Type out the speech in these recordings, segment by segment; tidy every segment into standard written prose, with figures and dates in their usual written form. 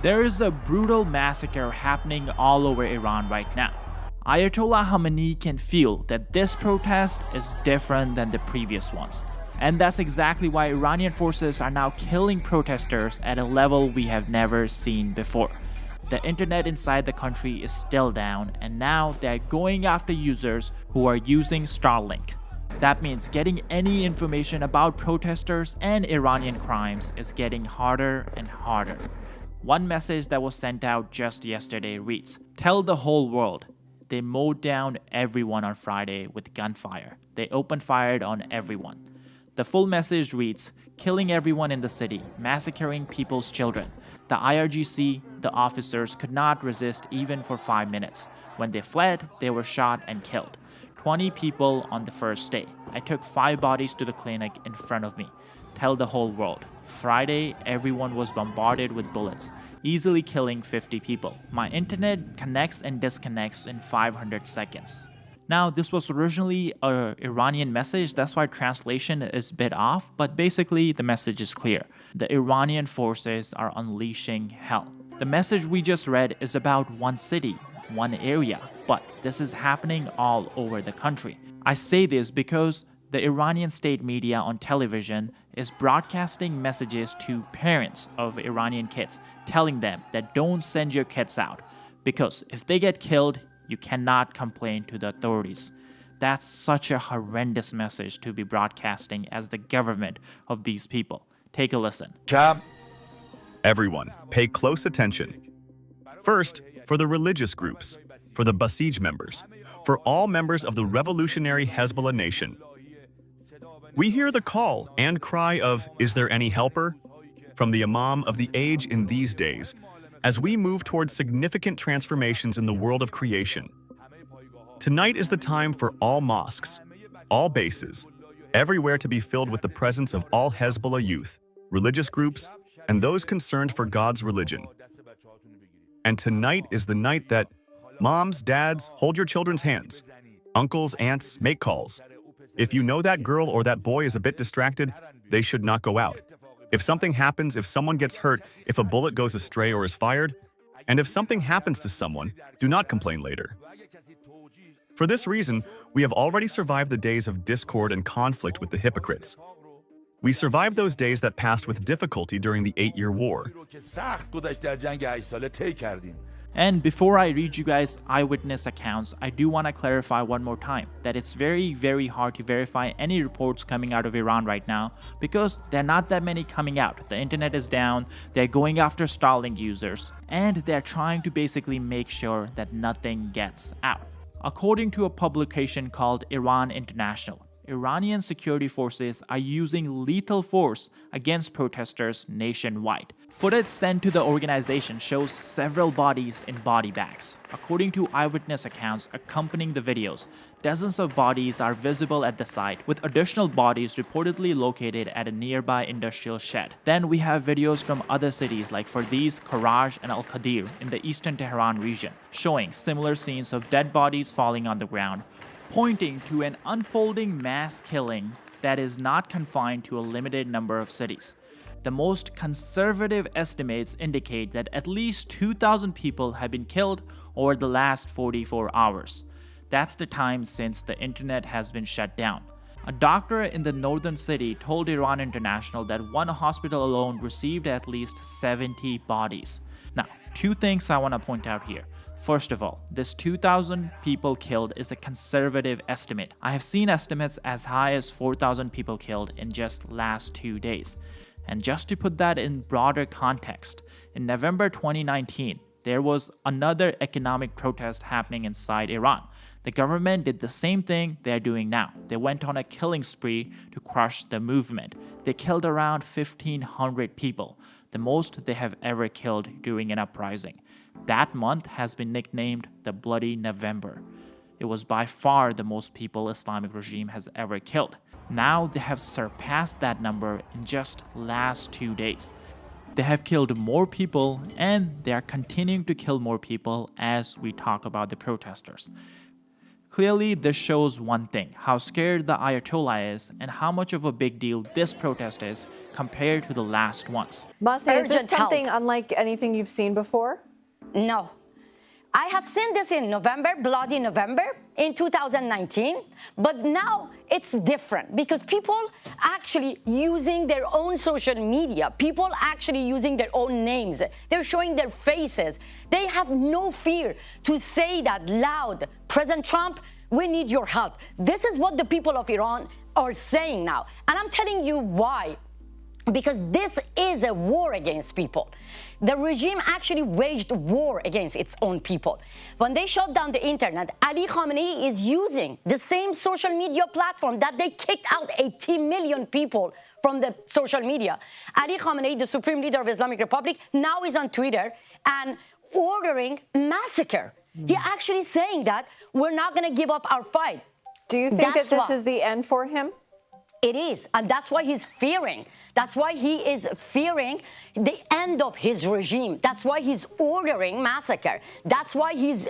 There is a brutal massacre happening all over Iran right now. Ayatollah Khamenei can feel that this protest is different than the previous ones. And that's exactly why Iranian forces are now killing protesters at a level we have never seen before. The internet inside the country is still down, and now they're going after users who are using Starlink. That means getting any information about protesters and Iranian crimes is getting harder and harder. One message that was sent out just yesterday reads, "Tell the whole world. They mowed down everyone on Friday with gunfire. They opened fire on everyone." The full message reads, "Killing everyone in the city, massacring people's children. The IRGC, the officers could not resist even for 5 minutes. When they fled, they were shot and killed. 20 people on the first day. I took 5 bodies to the clinic in front of me. Tell the whole world. Friday, everyone was bombarded with bullets, easily killing 50 people. My internet connects and disconnects in 500 seconds." Now, this was originally an Iranian message, that's why translation is a bit off, but basically the message is clear. The Iranian forces are unleashing hell. The message we just read is about one city, one area, but this is happening all over the country. I say this because the Iranian state media on television is broadcasting messages to parents of Iranian kids, telling them that don't send your kids out, because if they get killed, you cannot complain to the authorities. That's such a horrendous message to be broadcasting as the government of these people. Take a listen. Everyone, pay close attention. First, for the religious groups, for the Basij members, for all members of the revolutionary Hezbollah nation. We hear the call and cry of, "Is there any helper?" from the Imam of the age in these days, as we move towards significant transformations in the world of creation. Tonight is the time for all mosques, all bases, everywhere to be filled with the presence of all Hezbollah youth, religious groups, and those concerned for God's religion. And tonight is the night that moms, dads, hold your children's hands. Uncles, aunts, make calls. If you know that girl or that boy is a bit distracted, they should not go out. If something happens, if someone gets hurt, if a bullet goes astray or is fired, and if something happens to someone, do not complain later. For this reason, we have already survived the days of discord and conflict with the hypocrites. We survived those days that passed with difficulty during the 8-year war. And before I read you guys eyewitness accounts, I do want to clarify one more time that it's very hard to verify any reports coming out of Iran right now because there are not that many coming out. The internet is down, they're going after Starlink users, and they're trying to basically make sure that nothing gets out. According to a publication called Iran International, Iranian security forces are using lethal force against protesters nationwide. Footage sent to the organization shows several bodies in body bags. According to eyewitness accounts accompanying the videos, dozens of bodies are visible at the site, with additional bodies reportedly located at a nearby industrial shed. Then we have videos from other cities like Fardis, Karaj, and Al-Qadir in the eastern Tehran region, showing similar scenes of dead bodies falling on the ground, pointing to an unfolding mass killing that is not confined to a limited number of cities. The most conservative estimates indicate that at least 2,000 people have been killed over the last 44 hours. That's the time since the internet has been shut down. A doctor in the northern city told Iran International that one hospital alone received at least 70 bodies. Now, 2 things I want to point out here. First of all, this 2,000 people killed is a conservative estimate. I have seen estimates as high as 4,000 people killed in just last 2 days. And just to put that in broader context, in November 2019, there was another economic protest happening inside Iran. The government did the same thing they're doing now. They went on a killing spree to crush the movement. They killed around 1,500 people, the most they have ever killed during an uprising. That month has been nicknamed the Bloody November. It was by far the most people Islamic regime has ever killed. Now they have surpassed that number in just last 2 days. They have killed more people and they are continuing to kill more people as we talk about the protesters. Clearly, this shows one thing, how scared the Ayatollah is and how much of a big deal this protest is compared to the last ones. Masi, is this Urgent help. something unlike anything you've seen before? No. I have seen this in November, bloody November, in 2019, but now it's different because people actually using their own social media, people actually using their own names, they're showing their faces. They have no fear to say that loud, President Trump, we need your help. This is what the people of Iran are saying now. And I'm telling you why. Because this is a war against people. The regime actually waged war against its own people. When they shut down the internet, Ali Khamenei is using the same social media platform that they kicked out 80 million people from the social media. Ali Khamenei, the supreme leader of Islamic Republic, now is on Twitter and ordering massacre. He actually saying that we're not going to give up our fight. Do you think that this is the end for him? It is, and that's why he's fearing. That's why he is fearing the end of his regime. That's why he's ordering massacre. That's why he's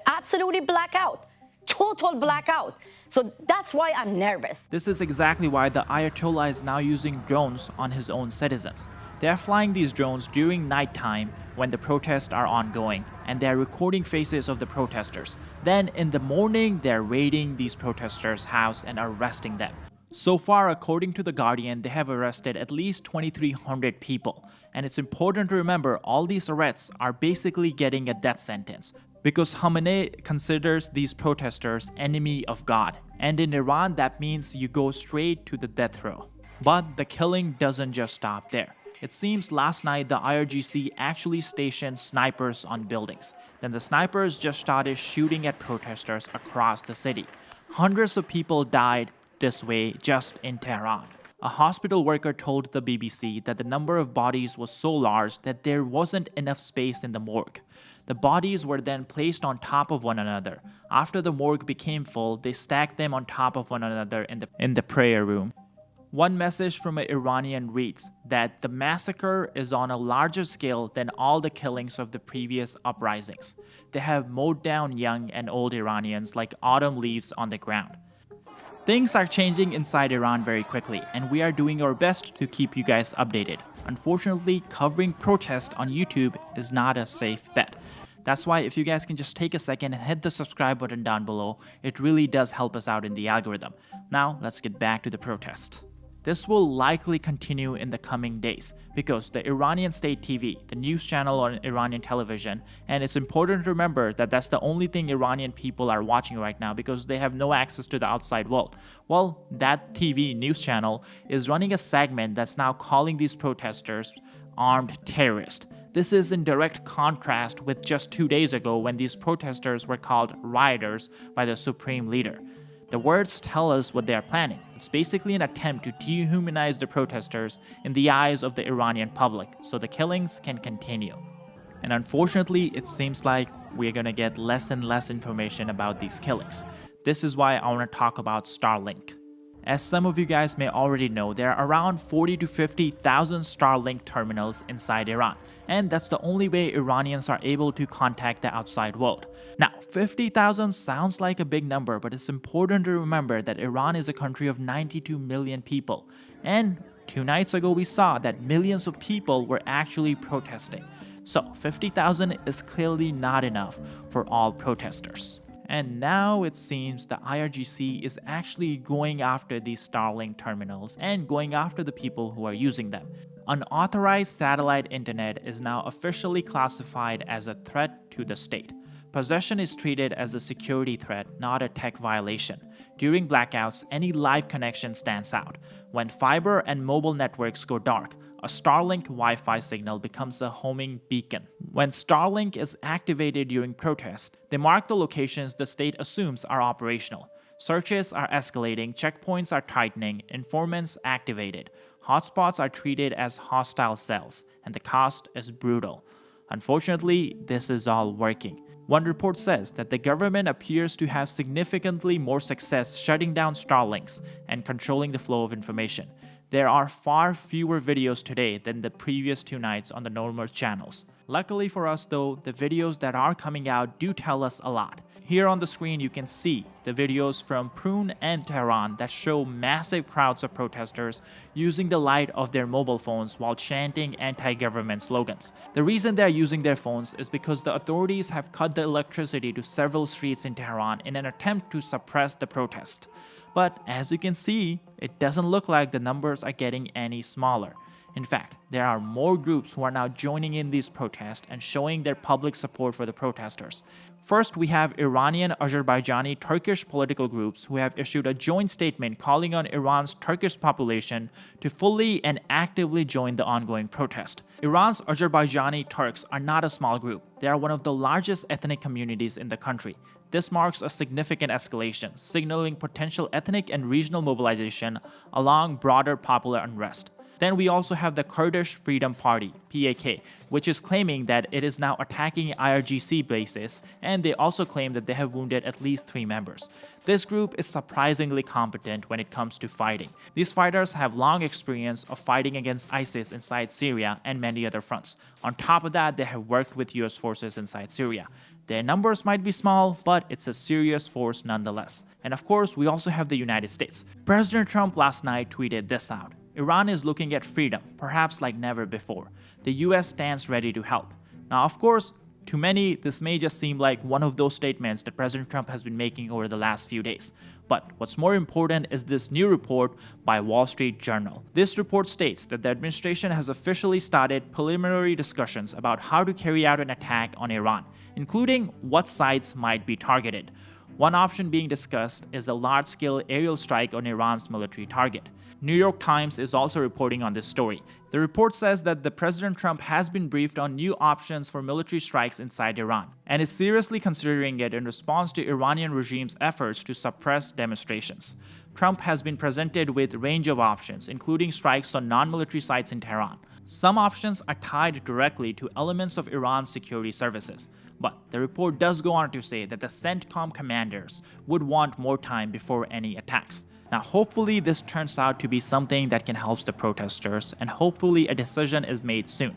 absolutely blackout, total blackout. So that's why I'm nervous. This is exactly why the Ayatollah is now using drones on his own citizens. They are flying these drones during nighttime when the protests are ongoing, and they are recording faces of the protesters. Then in the morning, they're raiding these protesters' house and arresting them. So far, according to The Guardian, they have arrested at least 2,300 people. And it's important to remember all these arrests are basically getting a death sentence because Khamenei considers these protesters enemy of God. And in Iran, that means you go straight to the death row. But the killing doesn't just stop there. It seems last night the IRGC actually stationed snipers on buildings. Then the snipers just started shooting at protesters across the city. Hundreds of people died this way just in Tehran. A hospital worker told the BBC that the number of bodies was so large that there wasn't enough space in the morgue. The bodies were then placed on top of one another. After the morgue became full, they stacked them on top of one another in the prayer room. One message from an Iranian reads that the massacre is on a larger scale than all the killings of the previous uprisings. They have mowed down young and old Iranians like autumn leaves on the ground. Things are changing inside Iran very quickly, and we are doing our best to keep you guys updated. Unfortunately, covering protests on YouTube is not a safe bet. That's why if you guys can just take a second and hit the subscribe button down below, it really does help us out in the algorithm. Now, let's get back to the protest. This will likely continue in the coming days because the Iranian state TV, the news channel on Iranian television, and it's important to remember that that's the only thing Iranian people are watching right now because they have no access to the outside world. Well, that TV news channel is running a segment that's now calling these protesters armed terrorists. This is in direct contrast with just 2 days ago when these protesters were called rioters by the supreme leader. The words tell us what they are planning. It's basically an attempt to dehumanize the protesters in the eyes of the Iranian public so the killings can continue. And unfortunately, it seems like we're gonna get less and less information about these killings. This is why I want to talk about Starlink. As some of you guys may already know, there are around 40 to 50,000 Starlink terminals inside Iran, and that's the only way Iranians are able to contact the outside world. Now, 50,000 sounds like a big number, but it's important to remember that Iran is a country of 92 million people, and 2 nights ago we saw that millions of people were actually protesting. So 50,000 is clearly not enough for all protesters. And now it seems the IRGC is actually going after these Starlink terminals and going after the people who are using them. Unauthorized satellite internet is now officially classified as a threat to the state. Possession is treated as a security threat, not a tech violation. During blackouts, any live connection stands out. When fiber and mobile networks go dark, a Starlink Wi-Fi signal becomes a homing beacon. When Starlink is activated during protests, they mark the locations the state assumes are operational. Searches are escalating, checkpoints are tightening, informants activated. Hotspots are treated as hostile cells, and the cost is brutal. Unfortunately, this is all working. One report says that the government appears to have significantly more success shutting down Starlinks and controlling the flow of information. There are far fewer videos today than the previous 2 nights on the normal channels. Luckily for us though, the videos that are coming out do tell us a lot. Here on the screen you can see the videos from Prune and Tehran that show massive crowds of protesters using the light of their mobile phones while chanting anti-government slogans. The reason they're using their phones is because the authorities have cut the electricity to several streets in Tehran in an attempt to suppress the protest. But as you can see, it doesn't look like the numbers are getting any smaller. In fact, there are more groups who are now joining in these protests and showing their public support for the protesters. First, we have Iranian, Azerbaijani, Turkish political groups who have issued a joint statement calling on Iran's Turkish population to fully and actively join the ongoing protest. Iran's Azerbaijani Turks are not a small group. They are one of the largest ethnic communities in the country. This marks a significant escalation, signaling potential ethnic and regional mobilization along broader popular unrest. Then we also have the Kurdish Freedom Party, PAK, which is claiming that it is now attacking IRGC bases, and they also claim that they have wounded at least 3 members. This group is surprisingly competent when it comes to fighting. These fighters have long experience of fighting against ISIS inside Syria and many other fronts. On top of that, they have worked with US forces inside Syria. Their numbers might be small, but it's a serious force nonetheless. And of course, we also have the United States. President Trump last night tweeted this out. Iran is looking at freedom, perhaps like never before. The US stands ready to help. Now, of course, to many, this may just seem like one of those statements that President Trump has been making over the last few days. But what's more important is this new report by Wall Street Journal. This report states that the administration has officially started preliminary discussions about how to carry out an attack on Iran, including what sites might be targeted. One option being discussed is a large-scale aerial strike on Iran's military target. New York Times is also reporting on this story. The report says that the President Trump has been briefed on new options for military strikes inside Iran and is seriously considering it in response to Iranian regime's efforts to suppress demonstrations. Trump has been presented with a range of options, including strikes on non-military sites in Tehran. Some options are tied directly to elements of Iran's security services. But the report does go on to say that the CENTCOM commanders would want more time before any attacks. Now, hopefully this turns out to be something that can help the protesters, and hopefully a decision is made soon.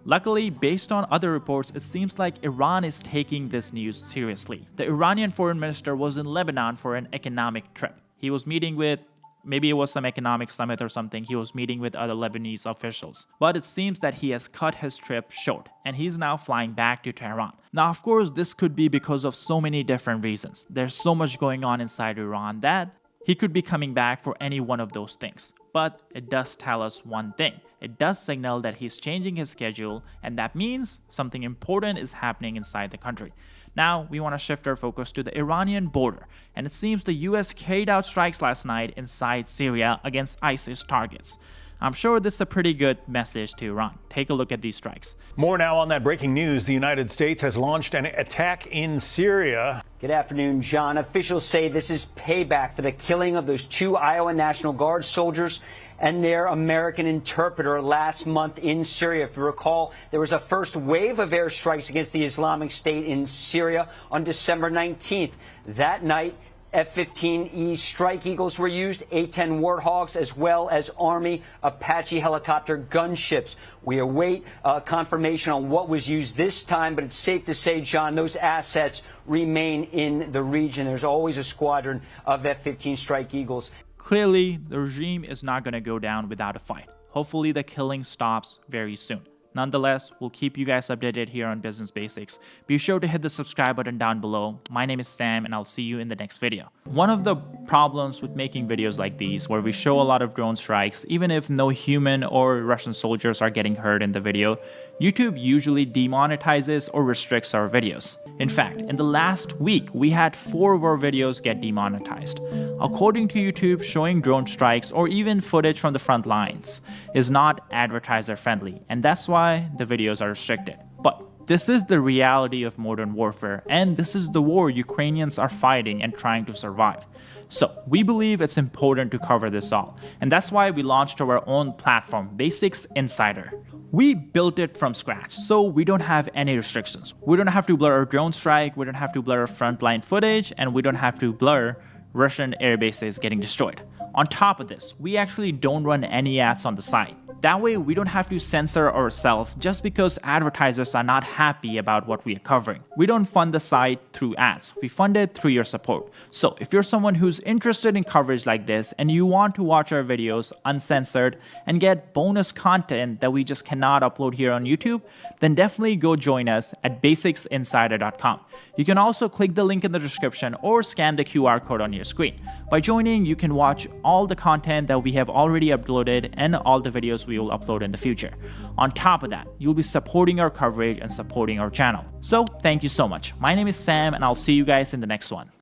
Luckily, based on other reports, it seems like Iran is taking this news seriously. The Iranian foreign minister was in Lebanon for an economic trip. He was meeting with, maybe it was some economic summit or something, he was meeting with other Lebanese officials. But it seems that he has cut his trip short, and he's now flying back to Tehran. Now, of course, this could be because of so many different reasons. There's so much going on inside Iran that he could be coming back for any one of those things. But it does tell us one thing. It does signal that he's changing his schedule, and that means something important is happening inside the country. Now, we want to shift our focus to the Iranian border, and it seems the US carried out strikes last night inside Syria against ISIS targets. I'm sure this is a pretty good message to Iran. Take a look at these strikes. More now on that breaking news. The United States has launched an attack in Syria. Good afternoon, John. Officials say this is payback for the killing of those 2 Iowa National Guard soldiers and their American interpreter last month in Syria. If you recall, there was a first wave of airstrikes against the Islamic State in Syria on December 19th. That night, F-15E Strike Eagles were used, A-10 Warthogs, as well as Army Apache helicopter gunships. We await confirmation on what was used this time, but it's safe to say, John, those assets remain in the region. There's always a squadron of F-15 Strike Eagles. Clearly, the regime is not going to go down without a fight. Hopefully the killing stops very soon. Nonetheless, we'll keep you guys updated here on Business Basics. Be sure to hit the subscribe button down below. My name is Sam, and I'll see you in the next video. One of the problems with making videos like these, where we show a lot of drone strikes, even if no human or Russian soldiers are getting hurt in the video, YouTube usually demonetizes or restricts our videos. In fact, in the last week, we had 4 of our videos get demonetized. According to YouTube, showing drone strikes or even footage from the front lines is not advertiser friendly, and that's why the videos are restricted. But this is the reality of modern warfare, and this is the war Ukrainians are fighting and trying to survive. So we believe it's important to cover this all, and that's why we launched our own platform, Basics Insider. We built it from scratch, so we don't have any restrictions. We don't have to blur our drone strike, we don't have to blur frontline footage, and we don't have to blur Russian air bases getting destroyed. On top of this, we actually don't run any ads on the site. That way we don't have to censor ourselves just because advertisers are not happy about what we are covering. We don't fund the site through ads, we fund it through your support. So if you're someone who's interested in coverage like this and you want to watch our videos uncensored and get bonus content that we just cannot upload here on YouTube, then definitely go join us at basicsinsider.com. You can also click the link in the description or scan the QR code on your screen. By joining, you can watch all the content that we have already uploaded and all the videos we will upload in the future. On top of that, you'll be supporting our coverage and supporting our channel. So thank you so much. My name is Sam and I'll see you guys in the next one.